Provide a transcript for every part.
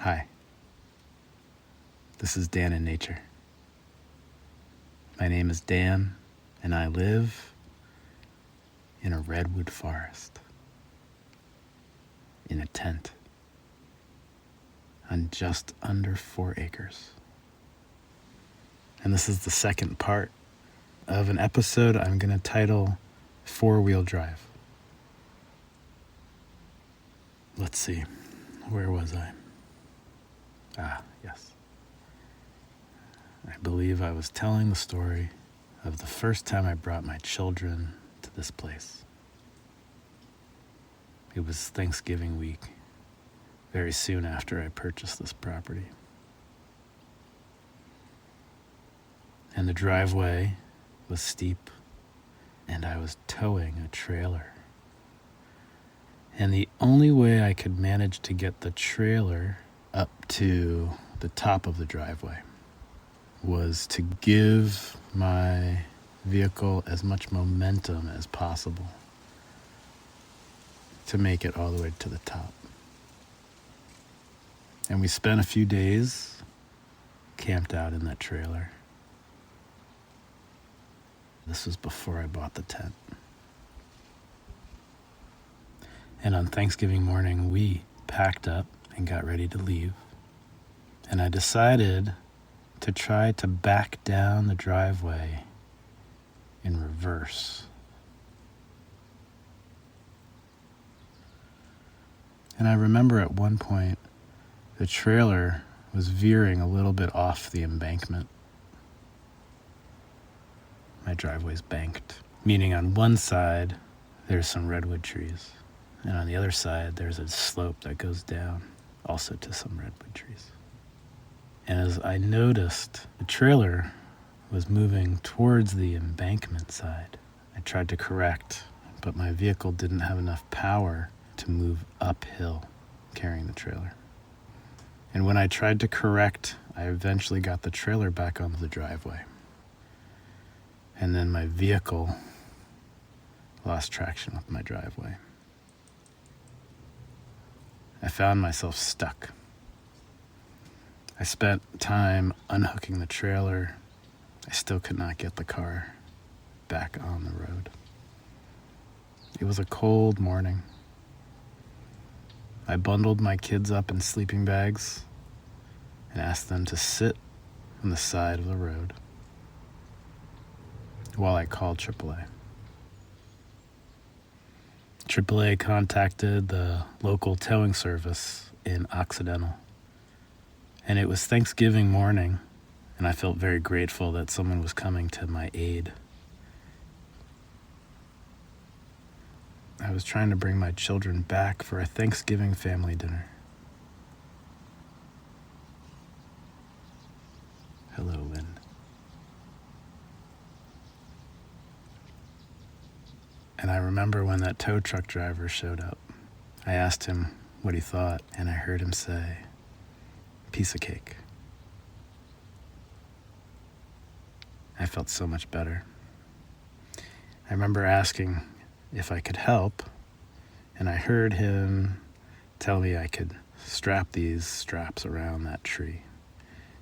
Hi, this is Dan in Nature. My name is Dan, and I live in a redwood forest, in a tent, on just under 4 acres. And this is the second part of an episode I'm going to title Four-Wheel Drive. Let's see, where was I? Yes. I believe I was telling the story of the first time I brought my children to this place. It was Thanksgiving week, very soon after I purchased this property. And the driveway was steep, and I was towing a trailer. And the only way I could manage to get the trailer up to the top of the driveway was to give my vehicle as much momentum as possible to make it all the way to the top. And we spent a few days camped out in that trailer. This was before I bought the tent. And on Thanksgiving morning, we packed up and got ready to leave. And I decided to try to back down the driveway in reverse. And I remember at one point, the trailer was veering a little bit off the embankment. My driveway's banked, meaning on one side, there's some redwood trees. And on the other side, there's a slope that goes down, also to some redwood trees. And as I noticed, the trailer was moving towards the embankment side. I tried to correct, but my vehicle didn't have enough power to move uphill carrying the trailer. And when I tried to correct, I eventually got the trailer back onto the driveway. And then my vehicle lost traction with my driveway. I found myself stuck. I spent time unhooking the trailer. I still could not get the car back on the road. It was a cold morning. I bundled my kids up in sleeping bags and asked them to sit on the side of the road while I called AAA. AAA contacted the local towing service in Occidental. And it was Thanksgiving morning, and I felt very grateful that someone was coming to my aid. I was trying to bring my children back for a Thanksgiving family dinner. Hello, wind. And I remember when that tow truck driver showed up. I asked him what he thought, and I heard him say, "Piece of cake." I felt so much better. I remember asking if I could help, and I heard him tell me I could strap these straps around that tree.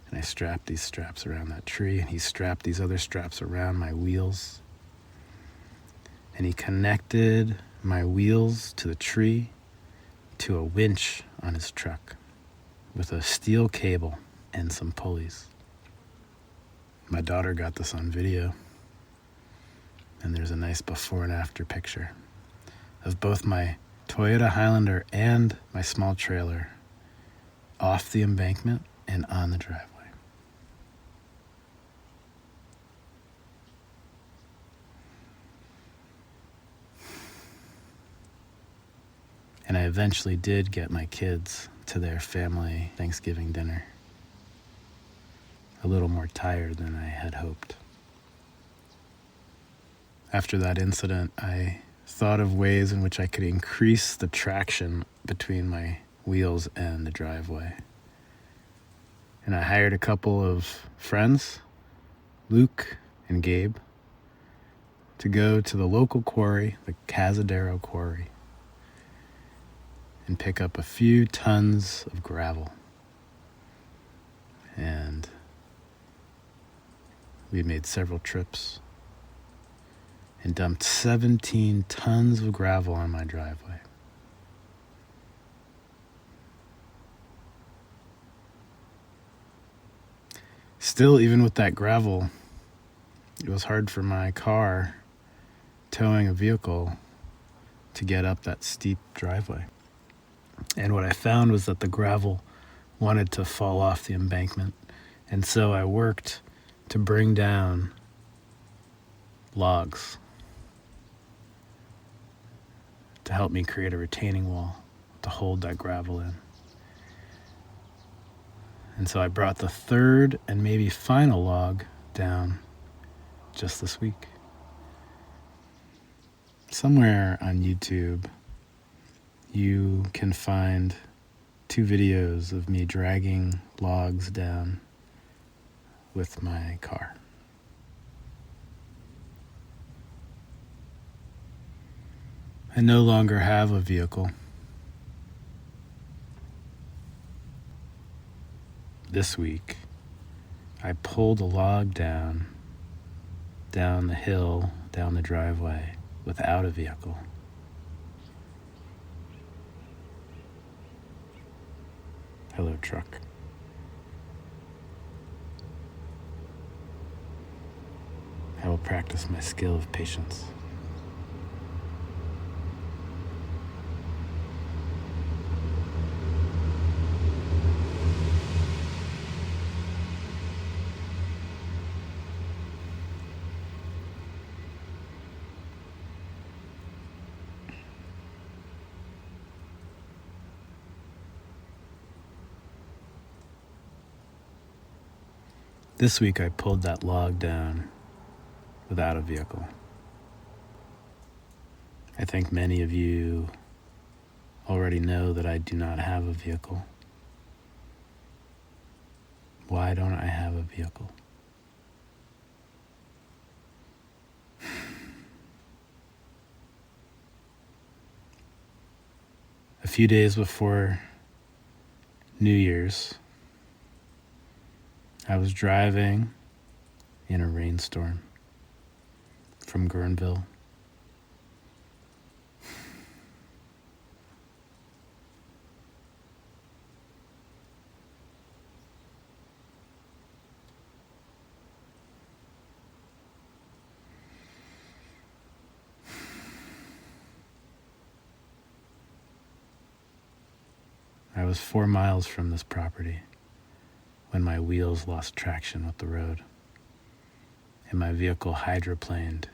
And I strapped these straps around that tree, and he strapped these other straps around my wheels. And he connected my wheels to the tree to a winch on his truck with a steel cable and some pulleys. My daughter got this on video, and there's a nice before and after picture of both my Toyota Highlander and my small trailer off the embankment and on the driveway. And I eventually did get my kids to their family Thanksgiving dinner, a little more tired than I had hoped. After that incident, I thought of ways in which I could increase the traction between my wheels and the driveway. And I hired a couple of friends, Luke and Gabe, to go to the local quarry, the Cazadero Quarry, and pick up a few tons of gravel and we made several trips and dumped 17 tons of gravel on my driveway. Still, even with that gravel, it was hard for my car towing a vehicle to get up that steep driveway. And what I found was that the gravel wanted to fall off the embankment. And so I worked to bring down logs to help me create a retaining wall to hold that gravel in. And so I brought the third and maybe final log down just this week. Somewhere on YouTube, you can find 2 videos of me dragging logs down with my car. I no longer have a vehicle. This week, I pulled a log down the hill, down the driveway, without a vehicle. Hello, truck. I will practice my skill of patience. This week I pulled that log down without a vehicle. I think many of you already know that I do not have a vehicle. Why don't I have a vehicle? A few days before New Year's, I was driving in a rainstorm from Guerneville. I was 4 miles from this property when my wheels lost traction with the road and my vehicle hydroplaned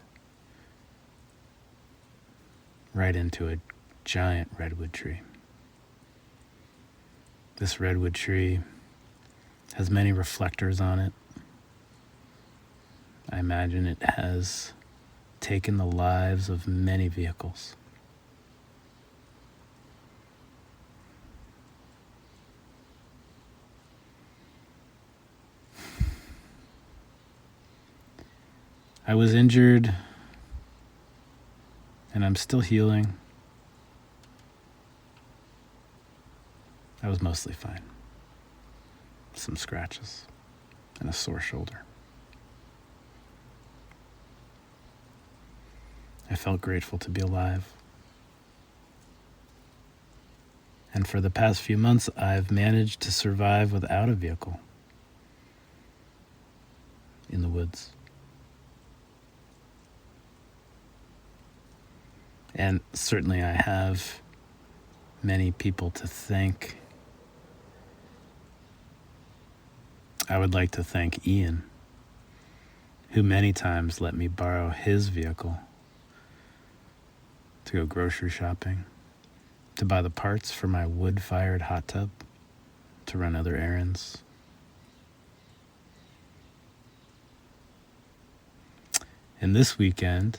right into a giant redwood tree. This redwood tree has many reflectors on it. I imagine it has taken the lives of many vehicles. I was injured, and I'm still healing. I was mostly fine. Some scratches and a sore shoulder. I felt grateful to be alive. And for the past few months, I've managed to survive without a vehicle in the woods. And certainly I have many people to thank. I would like to thank Ian, who many times let me borrow his vehicle to go grocery shopping, to buy the parts for my wood-fired hot tub, to run other errands. And this weekend,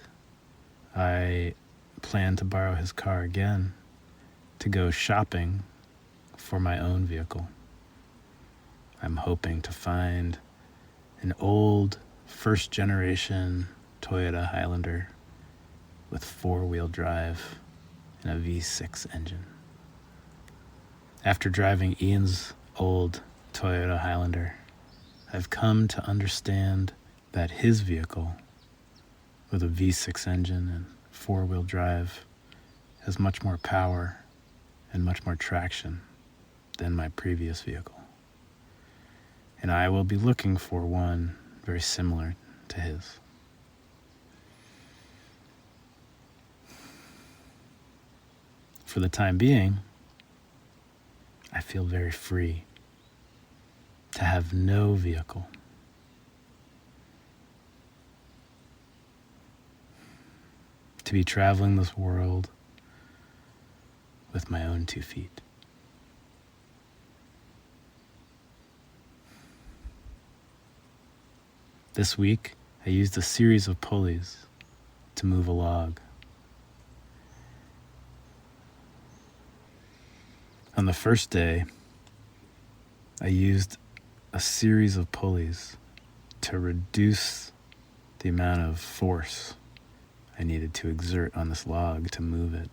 I plan to borrow his car again to go shopping for my own vehicle. I'm hoping to find an old first-generation Toyota Highlander with 4-wheel drive and a V6 engine. After driving Ian's old Toyota Highlander, I've come to understand that his vehicle, with a V6 engine and four-wheel drive, has much more power and much more traction than my previous vehicle. And I will be looking for one very similar to his. For the time being, I feel very free to have no vehicle. To be traveling this world with my own 2 feet. This week, I used a series of pulleys to move a log. On the first day, I used a series of pulleys to reduce the amount of force I needed to exert on this log to move it.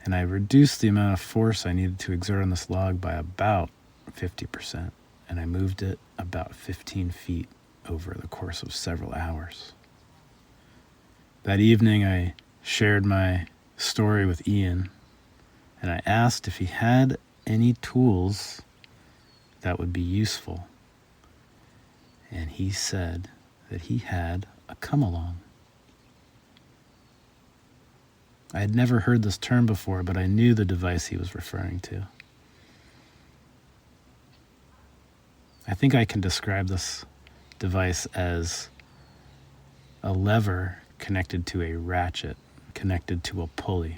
And I reduced the amount of force I needed to exert on this log by about 50%, and I moved it about 15 feet over the course of several hours. That evening, I shared my story with Ian, and I asked if he had any tools that would be useful. And he said that he had a come-along. I had never heard this term before, but I knew the device he was referring to. I think I can describe this device as a lever connected to a ratchet, connected to a pulley.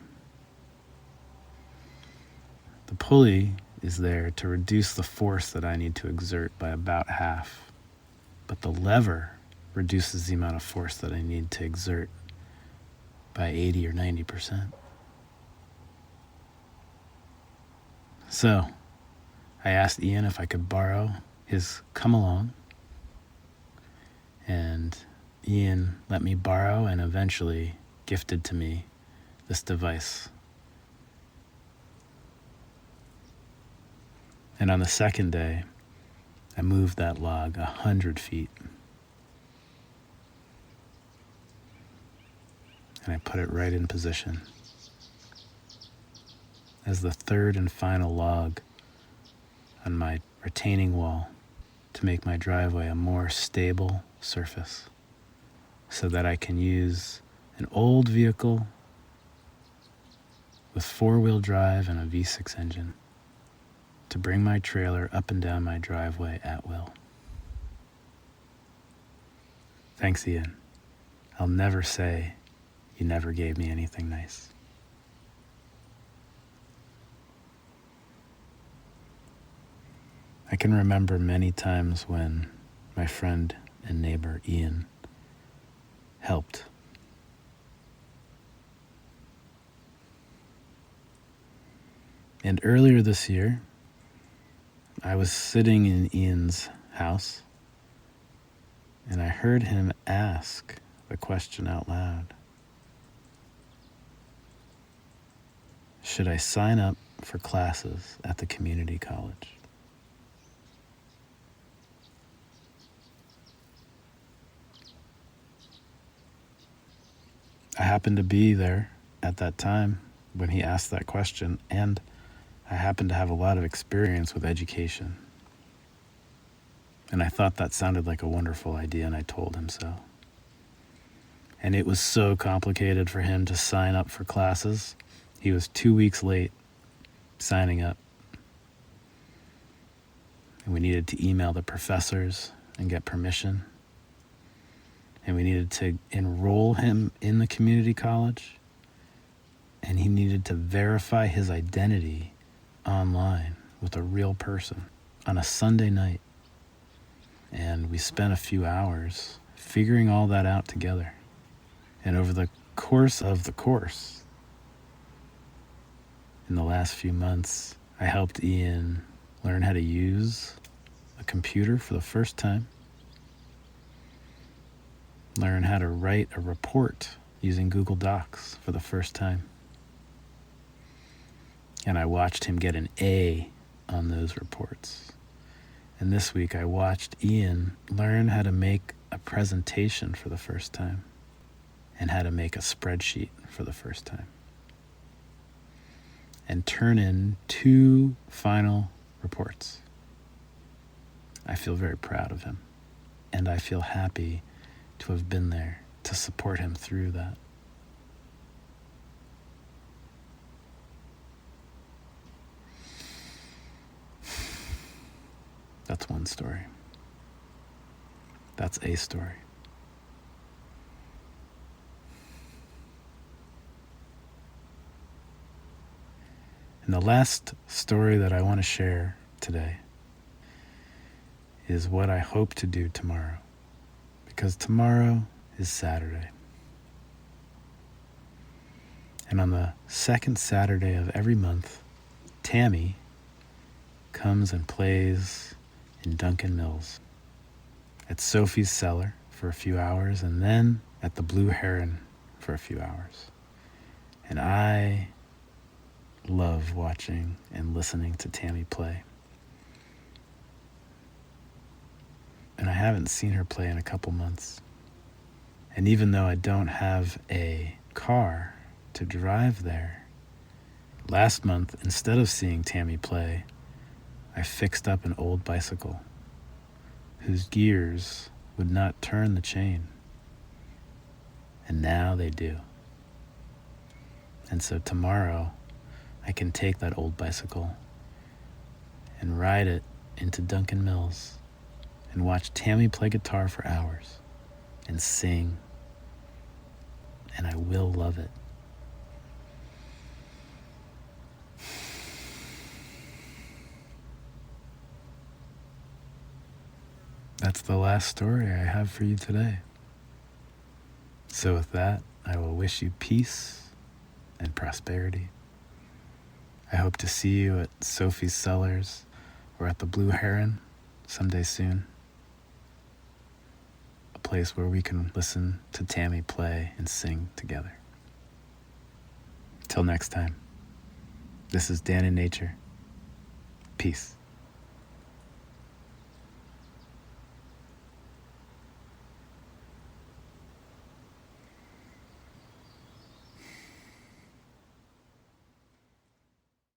The pulley is there to reduce the force that I need to exert by about half, but the lever reduces the amount of force that I need to exert by 80 or 90%. So, I asked Ian if I could borrow his come-along, and Ian let me borrow and eventually gifted to me this device. And on the second day, I moved that log 100 feet. And I put it right in position as the third and final log on my retaining wall to make my driveway a more stable surface so that I can use an old vehicle with four-wheel drive and a V6 engine to bring my trailer up and down my driveway at will. Thanks, Ian. I'll never say you never gave me anything nice. I can remember many times when my friend and neighbor Ian helped. And earlier this year, I was sitting in Ian's house and I heard him ask the question out loud. Should I sign up for classes at the community college? I happened to be there at that time when he asked that question, and I happened to have a lot of experience with education. And I thought that sounded like a wonderful idea, and I told him so. And it was so complicated for him to sign up for classes. He was 2 weeks late signing up. And we needed to email the professors and get permission. And we needed to enroll him in the community college. And he needed to verify his identity online with a real person on a Sunday night. And we spent a few hours figuring all that out together. And over the course of the course, in the last few months, I helped Ian learn how to use a computer for the first time, learn how to write a report using Google Docs for the first time. And I watched him get an A on those reports. And this week I watched Ian learn how to make a presentation for the first time and how to make a spreadsheet for the first time and turn in 2 final reports. I feel very proud of him, and I feel happy to have been there to support him through that. That's one story. That's a story. And the last story that I want to share today is what I hope to do tomorrow, because tomorrow is Saturday. And on the second Saturday of every month, Tammy comes and plays in Duncan Mills, at Sophie's Cellar for a few hours, and then at the Blue Heron for a few hours. And I love watching and listening to Tammy play. And I haven't seen her play in a couple months. And even though I don't have a car to drive there, last month, instead of seeing Tammy play, I fixed up an old bicycle whose gears would not turn the chain. And now they do. And so tomorrow, I can take that old bicycle and ride it into Duncan Mills and watch Tammy play guitar for hours and sing, and I will love it. That's the last story I have for you today. So with that, I will wish you peace and prosperity. I hope to see you at Sophie's Cellars or at the Blue Heron someday soon. A place where we can listen to Tammy play and sing together. Till next time, this is Dan in Nature. Peace.